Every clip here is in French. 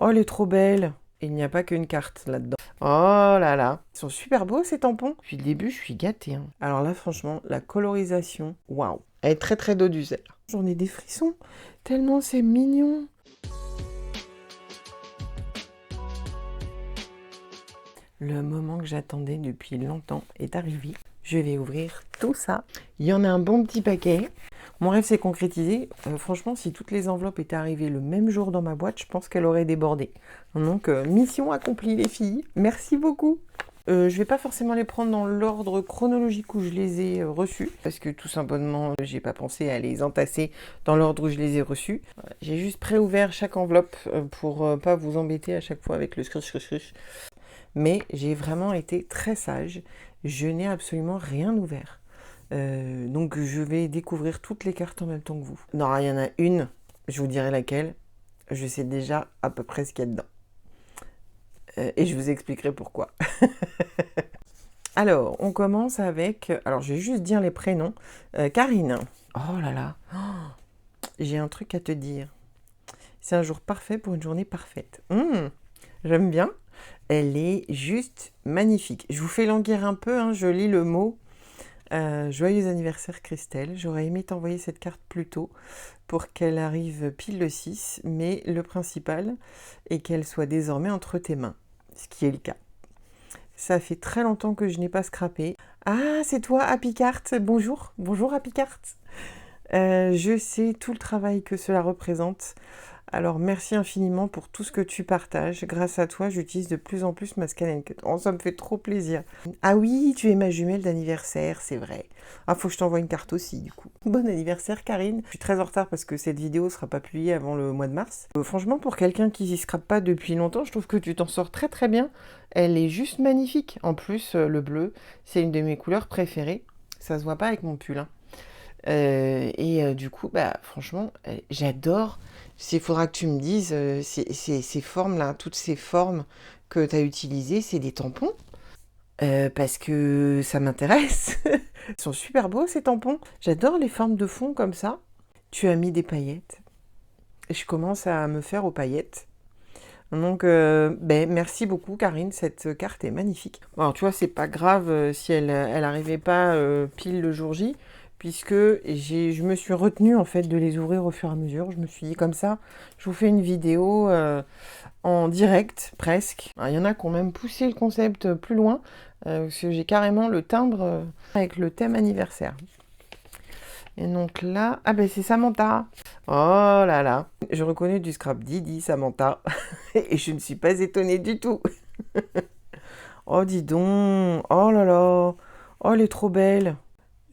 Oh, elle est trop belle. Il n'y a pas qu'une carte là-dedans. Oh là là. Ils sont super beaux ces tampons. Depuis le début, je suis gâtée, hein. Alors là, franchement, la colorisation, waouh. Elle est très très dodue, celle-là. J'en ai des frissons. Tellement c'est mignon. Le moment que j'attendais depuis longtemps est arrivé. Je vais ouvrir tout ça. Il y en a un bon petit paquet. Mon rêve s'est concrétisé. Franchement, si toutes les enveloppes étaient arrivées le même jour dans ma boîte, je pense qu'elle aurait débordé. Donc, mission accomplie, les filles. Merci beaucoup. Je vais pas forcément les prendre dans l'ordre chronologique où je les ai reçus, parce que tout simplement, j'ai pas pensé à les entasser dans l'ordre où je les ai reçus. J'ai juste préouvert chaque enveloppe pour pas vous embêter à chaque fois avec le scruch. Mais j'ai vraiment été très sage. Je n'ai absolument rien ouvert. Donc je vais découvrir toutes les cartes en même temps que vous. Non, il y en a une, je vous dirai laquelle. Je sais déjà à peu près ce qu'il y a dedans. Et je vous expliquerai pourquoi. Alors, on commence avec... Alors, je vais juste dire les prénoms. Karine. Oh là là. Oh, j'ai un truc à te dire. C'est un jour parfait pour une journée parfaite. J'aime bien. Elle est juste magnifique. Je vous fais languir un peu, hein, je lis le mot. Joyeux anniversaire Christelle, j'aurais aimé t'envoyer cette carte plus tôt pour qu'elle arrive pile le 6, mais le principal est qu'elle soit désormais entre tes mains, ce qui est le cas. Ça fait très longtemps que je n'ai pas scrappé. Ah, c'est toi, Happy Cart. Bonjour, bonjour Happy Cart. Je sais tout le travail que cela représente. Alors, merci infiniment pour tout ce que tu partages. Grâce à toi, j'utilise de plus en plus ma Scan & Cut. Oh, ça me fait trop plaisir. Ah oui, tu es ma jumelle d'anniversaire, c'est vrai. Ah, faut que je t'envoie une carte aussi, du coup. Bon anniversaire, Karine. Je suis très en retard parce que cette vidéo ne sera pas publiée avant le mois de mars. Franchement, pour quelqu'un qui s'y scrape pas depuis longtemps, je trouve que tu t'en sors très très bien. Elle est juste magnifique. En plus, le bleu, c'est une de mes couleurs préférées. Ça se voit pas avec mon pull, hein. Du coup, bah, franchement, j'adore. Il faudra que tu me dises ces formes-là, toutes ces formes que tu as utilisées, c'est des tampons parce que ça m'intéresse. Ils sont super beaux ces tampons. J'adore les formes de fond comme ça. Tu as mis des paillettes. Je commence à me faire aux paillettes. Donc, merci beaucoup, Karine. Cette carte est magnifique. Alors, tu vois, c'est pas grave si elle arrivait pas pile le jour J, puisque je me suis retenue en fait de les ouvrir au fur et à mesure. Je me suis dit comme ça, je vous fais une vidéo en direct presque. Alors, il y en a qui ont même poussé le concept plus loin, parce que j'ai carrément le timbre avec le thème anniversaire. Et donc là, ah ben c'est Samantha. Oh là là, je reconnais du scrap Didi, Samantha. Et je ne suis pas étonnée du tout. Oh dis donc, oh là là, oh elle est trop belle.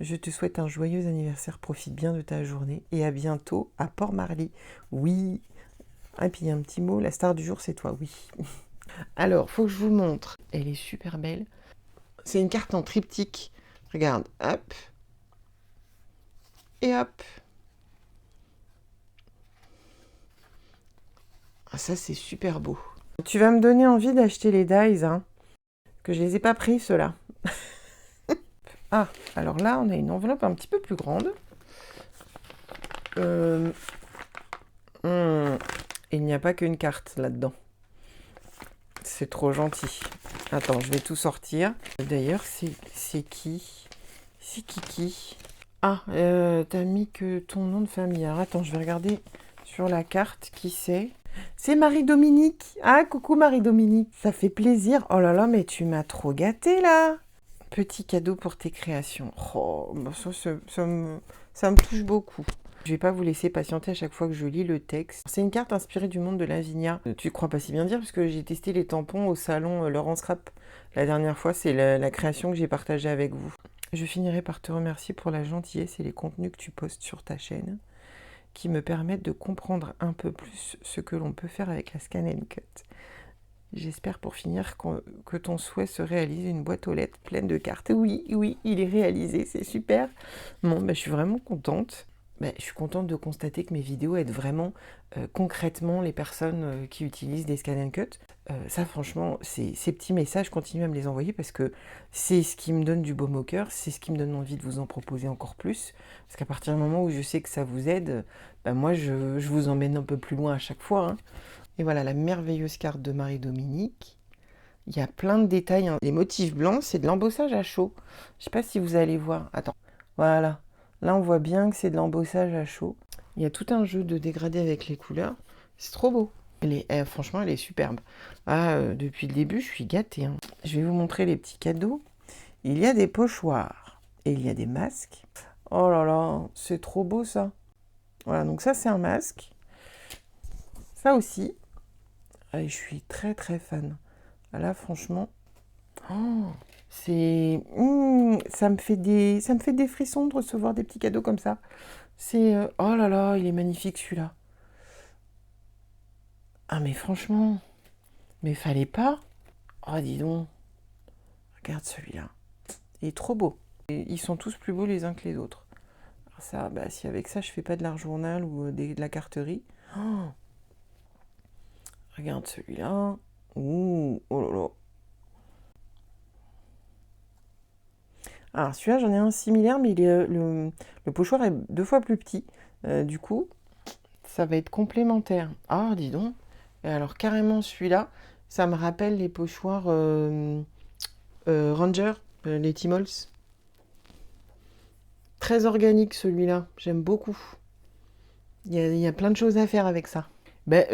Je te souhaite un joyeux anniversaire, profite bien de ta journée et à bientôt à Port-Marly. Oui. Et puis il y a un petit mot, la star du jour c'est toi, oui. Alors, faut que je vous montre. Elle est super belle. C'est une carte en triptyque. Regarde, hop. Et hop. Ah, ça, c'est super beau. Tu vas me donner envie d'acheter les dies, hein, que je les ai pas pris, ceux-là. Ah, alors là, on a une enveloppe un petit peu plus grande. Il n'y a pas qu'une carte là-dedans. C'est trop gentil. Attends, je vais tout sortir. D'ailleurs, c'est qui? C'est qui? Ah, t'as mis que ton nom de famille. Alors, attends, je vais regarder sur la carte qui c'est. C'est Marie-Dominique. Ah, coucou Marie-Dominique. Ça fait plaisir. Oh là là, mais tu m'as trop gâtée là. Petit cadeau pour tes créations. Oh, bah ça me touche beaucoup. Je vais pas vous laisser patienter à chaque fois que je lis le texte. C'est une carte inspirée du monde de Lavinia. Tu crois pas si bien dire parce que j'ai testé les tampons au salon Laurent Scrap. La dernière fois, c'est la création que j'ai partagée avec vous. Je finirai par te remercier pour la gentillesse et les contenus que tu postes sur ta chaîne qui me permettent de comprendre un peu plus ce que l'on peut faire avec la Scan & Cut. J'espère pour finir que ton souhait se réalise, une boîte aux lettres pleine de cartes. Oui, il est réalisé, c'est super. Bon, je suis vraiment contente. Je suis contente de constater que mes vidéos aident vraiment concrètement les personnes qui utilisent des Scan & Cut. Ça, franchement, ces petits messages, continuez à me les envoyer parce que c'est ce qui me donne du baume au cœur, c'est ce qui me donne envie de vous en proposer encore plus. Parce qu'à partir du moment où je sais que ça vous aide, moi, je vous emmène un peu plus loin à chaque fois, hein. Et voilà la merveilleuse carte de Marie-Dominique. Il y a plein de détails, hein. Les motifs blancs, c'est de l'embossage à chaud. Je ne sais pas si vous allez voir. Attends, voilà. Là, on voit bien que c'est de l'embossage à chaud. Il y a tout un jeu de dégradé avec les couleurs. C'est trop beau. Franchement, elle est superbe. Depuis le début, je suis gâtée, hein. Je vais vous montrer les petits cadeaux. Il y a des pochoirs et il y a des masques. Oh là là, c'est trop beau ça. Voilà, donc ça, c'est un masque. Ça aussi. Je suis très très fan. Là, franchement, ça me fait des frissons de recevoir des petits cadeaux comme ça. Oh là là, il est magnifique celui-là. Ah mais franchement, mais fallait pas. Oh dis donc, regarde celui-là. Il est trop beau. Et ils sont tous plus beaux les uns que les autres. Alors ça, si avec ça je fais pas de l'art journal ou de la carterie. Regarde celui-là. Ouh, oh là là. Alors celui-là, j'en ai un similaire, mais le pochoir est 2 fois plus petit. Du coup, ça va être complémentaire. Ah, dis donc. Et alors carrément celui-là, ça me rappelle les pochoirs Ranger, les Timols. Très organique celui-là, j'aime beaucoup. Il y a plein de choses à faire avec ça.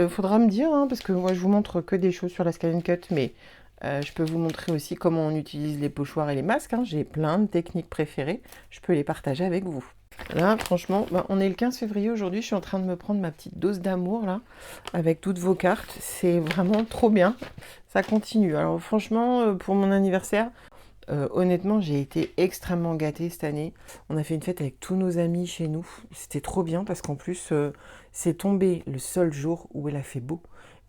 Faudra me dire, hein, parce que moi je vous montre que des choses sur la Scan Cut, mais je peux vous montrer aussi comment on utilise les pochoirs et les masques, hein. J'ai plein de techniques préférées, je peux les partager avec vous. Là, franchement, on est le 15 février aujourd'hui, je suis en train de me prendre ma petite dose d'amour, là, avec toutes vos cartes. C'est vraiment trop bien, ça continue. Alors franchement, pour mon anniversaire, honnêtement, j'ai été extrêmement gâtée cette année. On a fait une fête avec tous nos amis chez nous. C'était trop bien parce qu'en plus, c'est tombé le seul jour où il a fait beau.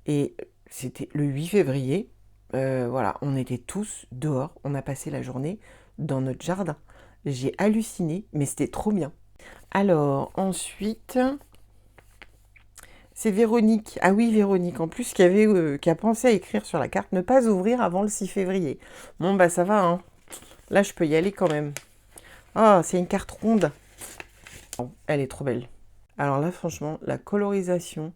Et c'était le 8 février. Voilà, on était tous dehors. On a passé la journée dans notre jardin. J'ai halluciné, mais c'était trop bien. Alors, ensuite, c'est Véronique. Ah oui, Véronique, en plus, qui a pensé à écrire sur la carte « Ne pas ouvrir avant le 6 février ». Bon, ça va, hein. Là, je peux y aller quand même. Ah, c'est une carte ronde. Oh, elle est trop belle. Alors là, franchement, la colorisation,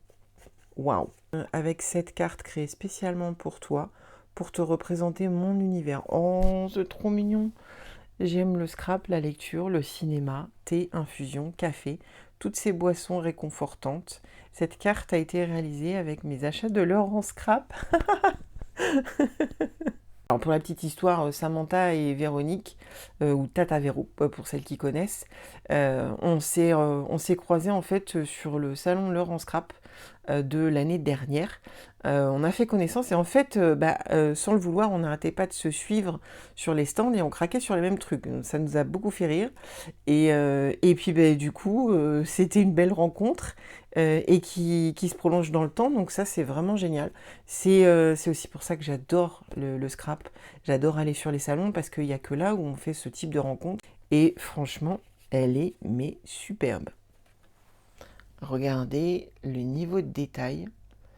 waouh. Avec cette carte créée spécialement pour toi, pour te représenter mon univers. Oh, c'est trop mignon. J'aime le scrap, la lecture, le cinéma, thé, infusion, café, toutes ces boissons réconfortantes. Cette carte a été réalisée avec mes achats de l'or en scrap. Alors pour la petite histoire, Samantha et Véronique, ou Tata Véro, pour celles qui connaissent, on s'est croisés en fait sur le salon L'Heure en Scrap de l'année dernière. On a fait connaissance et en fait, sans le vouloir, on n'arrêtait pas de se suivre sur les stands et on craquait sur les mêmes trucs. Ça nous a beaucoup fait rire. Et puis du coup, c'était une belle rencontre et qui se prolonge dans le temps. Donc ça, c'est vraiment génial. C'est aussi pour ça que j'adore le scrap. J'adore aller sur les salons parce qu'il n'y a que là où on fait ce type de rencontre. Et franchement, elle est superbe. Regardez le niveau de détail.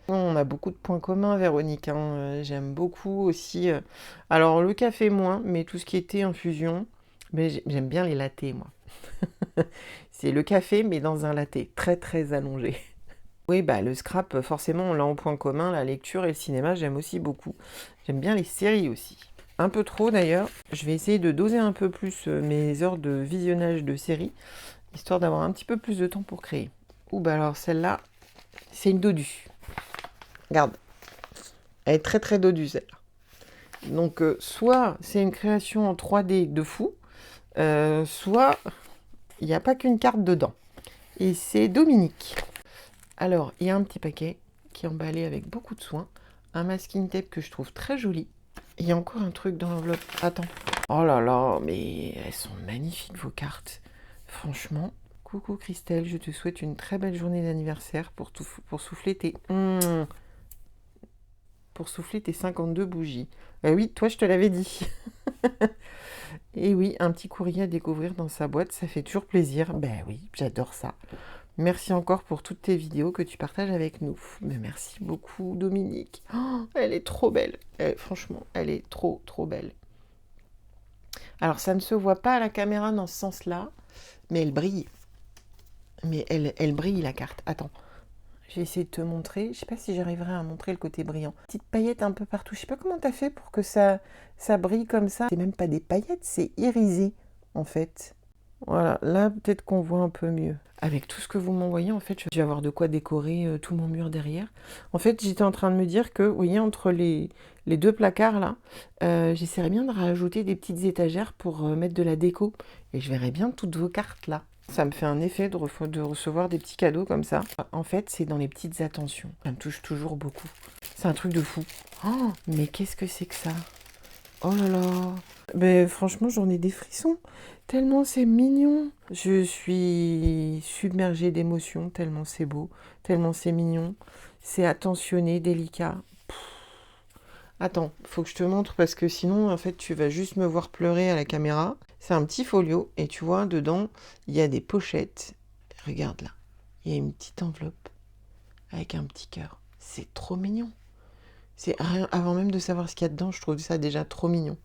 On a beaucoup de points communs, Véronique, hein. J'aime beaucoup aussi. Alors, le café, moins, mais tout ce qui était infusion. Mais j'aime bien les lattés, moi. C'est le café, mais dans un latte très, très allongé. Oui, le scrap, forcément, on l'a en point commun. La lecture et le cinéma, j'aime aussi beaucoup. J'aime bien les séries aussi. Un peu trop, d'ailleurs. Je vais essayer de doser un peu plus mes heures de visionnage de séries, histoire d'avoir un petit peu plus de temps pour créer. Alors celle-là, c'est une dodue. Regarde, elle est très très dodue celle-là. Donc soit c'est une création en 3D de fou, soit il n'y a pas qu'une carte dedans. Et c'est Dominique. Alors, il y a un petit paquet qui est emballé avec beaucoup de soin. Un masking tape que je trouve très joli. Il y a encore un truc dans l'enveloppe. Attends. Oh là là, mais elles sont magnifiques vos cartes. Franchement. Coucou Christelle, je te souhaite une très belle journée d'anniversaire pour souffler tes... pour souffler tes 52 bougies. Oui, toi je te l'avais dit. Et oui, un petit courrier à découvrir dans sa boîte, ça fait toujours plaisir. Oui, j'adore ça. Merci encore pour toutes tes vidéos que tu partages avec nous. Merci beaucoup Dominique. Oh, elle est trop belle. Franchement, elle est trop trop belle. Alors ça ne se voit pas à la caméra dans ce sens-là, mais elle brille. Mais elle brille la carte. Attends, Je vais essayer de te montrer. Je sais pas si j'arriverai à montrer le côté brillant. Petite paillette un peu partout. Je sais pas comment tu as fait pour que ça brille comme ça. C'est même pas des paillettes, c'est irisé en fait. Voilà, là peut-être qu'on voit un peu mieux. Avec tout ce que vous m'envoyez, en fait, je vais avoir de quoi décorer tout mon mur derrière. En fait, j'étais en train de me dire que, vous voyez, entre les deux placards là, j'essaierais bien de rajouter des petites étagères pour mettre de la déco. Et je verrais bien toutes vos cartes là. Ça me fait un effet de recevoir des petits cadeaux comme ça. En fait, c'est dans les petites attentions. Ça me touche toujours beaucoup. C'est un truc de fou. Oh, mais qu'est-ce que c'est que ça? Oh là là. Ben, franchement, j'en ai des frissons. Tellement c'est mignon. Je suis submergée d'émotions, tellement c'est beau, tellement c'est mignon. C'est attentionné, délicat. Attends, faut que je te montre parce que sinon, en fait, tu vas juste me voir pleurer à la caméra. C'est un petit folio et tu vois, dedans, il y a des pochettes. Regarde là, il y a une petite enveloppe avec un petit cœur. C'est trop mignon. C'est rien, avant même de savoir ce qu'il y a dedans, je trouve ça déjà trop mignon.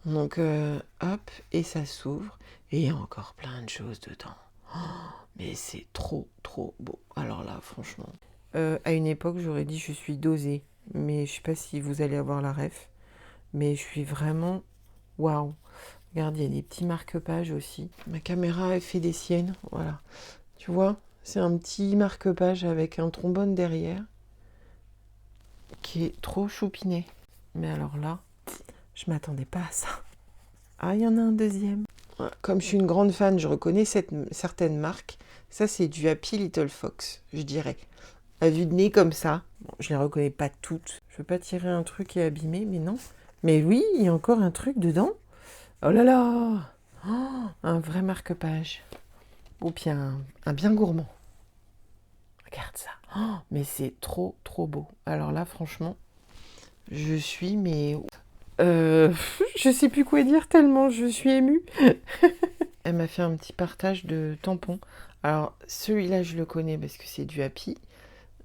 Donc, hop, et ça s'ouvre. Et il y a encore plein de choses dedans. Oh, mais c'est trop, trop beau. Alors là, franchement. À une époque, j'aurais dit je suis dosée. Mais je sais pas si vous allez avoir la ref. Mais je suis vraiment... Waouh. Regarde, il y a des petits marque-pages aussi. Ma caméra, elle fait des siennes. Voilà. Tu vois, c'est un petit marque-page avec un trombone derrière. Qui est trop choupiné. Mais alors là, je m'attendais pas à ça. Ah, il y en a un deuxième. Comme je suis une grande fan, je reconnais certaines marques. Ça, c'est du Happy Little Fox, je dirais. À vue de nez comme ça. Bon, je les reconnais pas toutes. Je veux pas tirer un truc et abîmer, mais non. Mais oui, il y a encore un truc dedans. Oh là là. Oh, un vrai marque-page. Ou bien un bien gourmand. Regarde ça. Oh, mais c'est trop, trop beau. Alors là, franchement, je suis, mais... je sais plus quoi dire tellement je suis émue. Elle m'a fait un petit partage de tampons. Alors, celui-là, je le connais parce que c'est du Happy,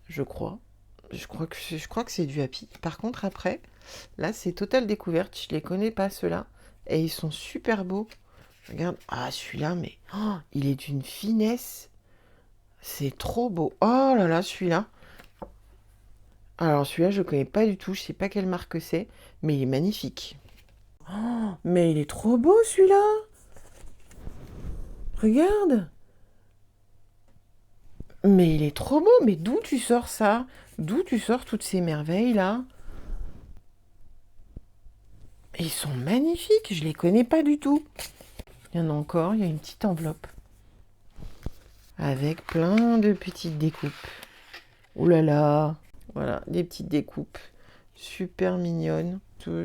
je crois. Je crois que c'est du Happy. Par contre, après, là, c'est Total Découverte. Je les connais pas, ceux-là. Et ils sont super beaux. Regarde. Ah, celui-là, mais... Oh, il est d'une finesse. C'est trop beau. Oh là là, celui-là. Alors, celui-là, je ne connais pas du tout. Je sais pas quelle marque c'est. Mais il est magnifique. Oh, mais il est trop beau, celui-là. Regarde. Mais il est trop beau. Mais d'où tu sors ça? D'où tu sors toutes ces merveilles-là? Ils sont magnifiques. Je les connais pas du tout. Il y en a encore. Il y a une petite enveloppe. Avec plein de petites découpes. Ouh là là. Voilà, des petites découpes. Super mignonnes.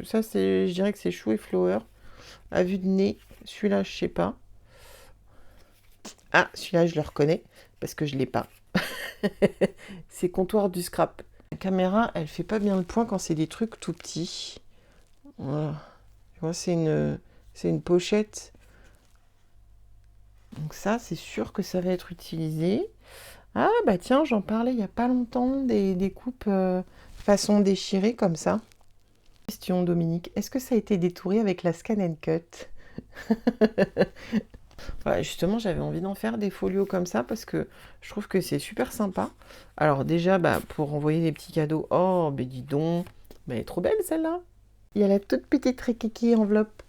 Ça, je dirais que c'est Chou et Flower. À vue de nez. Celui-là, je sais pas. Ah, celui-là, je le reconnais parce que je l'ai pas. C'est Comptoir du Scrap. La caméra, elle fait pas bien le point quand c'est des trucs tout petits. Voilà. Tu vois, c'est une pochette. Donc ça, c'est sûr que ça va être utilisé. Ah, bah tiens, j'en parlais il y a pas longtemps, des coupes façon déchirée comme ça. Question, Dominique, est-ce que ça a été détouré avec la Scan and Cut? Ouais, justement, j'avais envie d'en faire des folios comme ça parce que je trouve que c'est super sympa. Alors déjà, bah, pour envoyer des petits cadeaux, oh, ben dis donc, mais elle est trop belle celle-là. Il y a la toute petite rikiki enveloppe.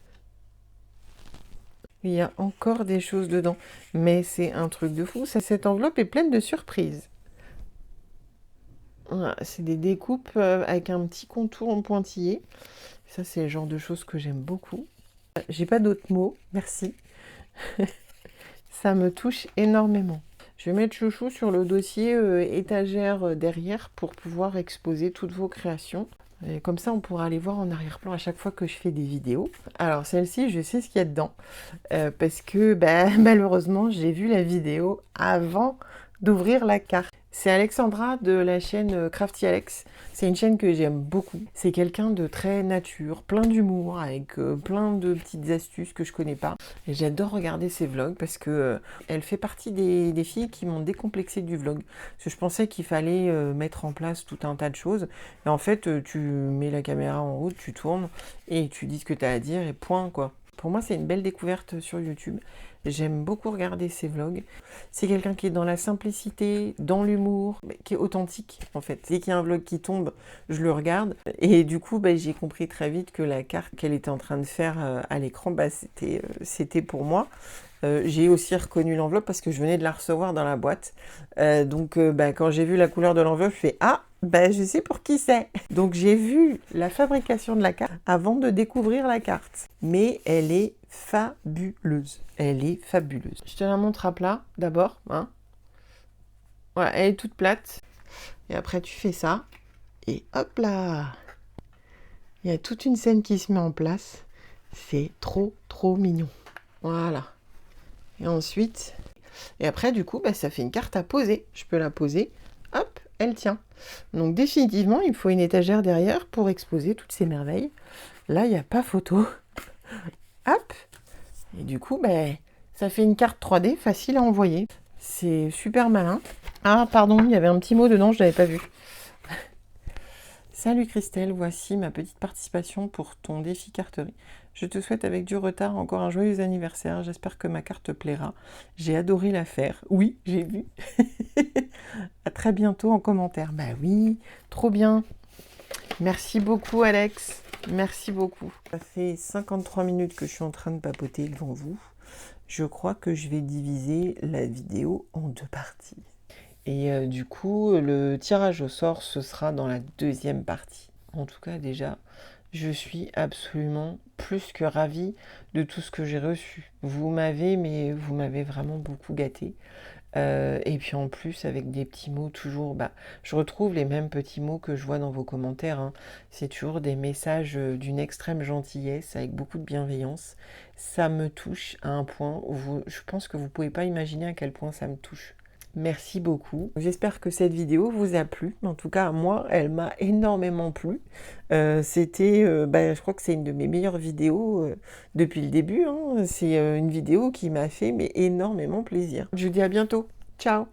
Il y a encore des choses dedans, mais c'est un truc de fou. Cette enveloppe est pleine de surprises. Voilà, c'est des découpes avec un petit contour en pointillé. Ça, c'est le genre de choses que j'aime beaucoup. J'ai pas d'autres mots, merci. Ça me touche énormément. Je vais mettre Chouchou sur le dossier étagère derrière pour pouvoir exposer toutes vos créations. Et comme ça, on pourra aller voir en arrière-plan à chaque fois que je fais des vidéos. Alors celle-ci, je sais ce qu'il y a dedans. Parce que malheureusement, j'ai vu la vidéo avant d'ouvrir la carte. C'est Alexandra de la chaîne Crafty Alex. C'est une chaîne que j'aime beaucoup. C'est quelqu'un de très nature, plein d'humour, avec plein de petites astuces que je connais pas. Et j'adore regarder ses vlogs parce que elle fait partie des filles qui m'ont décomplexé du vlog. Parce que je pensais qu'il fallait mettre en place tout un tas de choses. Et en fait, tu mets la caméra en route, tu tournes et tu dis ce que tu as à dire et point quoi. Pour moi, c'est une belle découverte sur YouTube. J'aime beaucoup regarder ses vlogs. C'est quelqu'un qui est dans la simplicité, dans l'humour, qui est authentique en fait. Dès qu'il y a un vlog qui tombe, je le regarde. Et du coup, j'ai compris très vite que la carte qu'elle était en train de faire à l'écran, c'était pour moi. J'ai aussi reconnu l'enveloppe parce que je venais de la recevoir dans la boîte. Donc quand j'ai vu la couleur de l'enveloppe, je fais « Ah, je sais pour qui c'est !» Donc j'ai vu la fabrication de la carte avant de découvrir la carte. Mais elle est fabuleuse. Elle est fabuleuse. Je te la montre à plat d'abord. Hein. Voilà, elle est toute plate. Et après tu fais ça. Et hop là! Il y a toute une scène qui se met en place. C'est trop, trop mignon. Voilà. Et ensuite, et après du coup, ça fait une carte à poser. Je peux la poser, hop, elle tient. Donc définitivement, il me faut une étagère derrière pour exposer toutes ces merveilles. Là, il n'y a pas photo. Hop. Et du coup, ça fait une carte 3D facile à envoyer. C'est super malin. Ah, pardon, il y avait un petit mot dedans, je ne l'avais pas vu. Salut Christelle, voici ma petite participation pour ton défi carterie. Je te souhaite avec du retard encore un joyeux anniversaire. J'espère que ma carte te plaira. J'ai adoré la faire. Oui, j'ai vu. À très bientôt en commentaire. Bah oui, trop bien. Merci beaucoup Alex. Merci beaucoup. Ça fait 53 minutes que je suis en train de papoter devant vous. Je crois que je vais diviser la vidéo en 2 parties. Et du coup, le tirage au sort, ce sera dans la 2e partie. En tout cas, déjà, je suis absolument plus que ravie de tout ce que j'ai reçu. Vous m'avez vraiment beaucoup gâté. Et puis en plus, avec des petits mots toujours, je retrouve les mêmes petits mots que je vois dans vos commentaires. Hein. C'est toujours des messages d'une extrême gentillesse, avec beaucoup de bienveillance. Ça me touche à un point où je pense que vous ne pouvez pas imaginer à quel point ça me touche. Merci beaucoup. J'espère que cette vidéo vous a plu. En tout cas, moi, elle m'a énormément plu. Je crois que c'est une de mes meilleures vidéos depuis le début. Hein. C'est une vidéo qui m'a fait énormément plaisir. Je vous dis à bientôt. Ciao!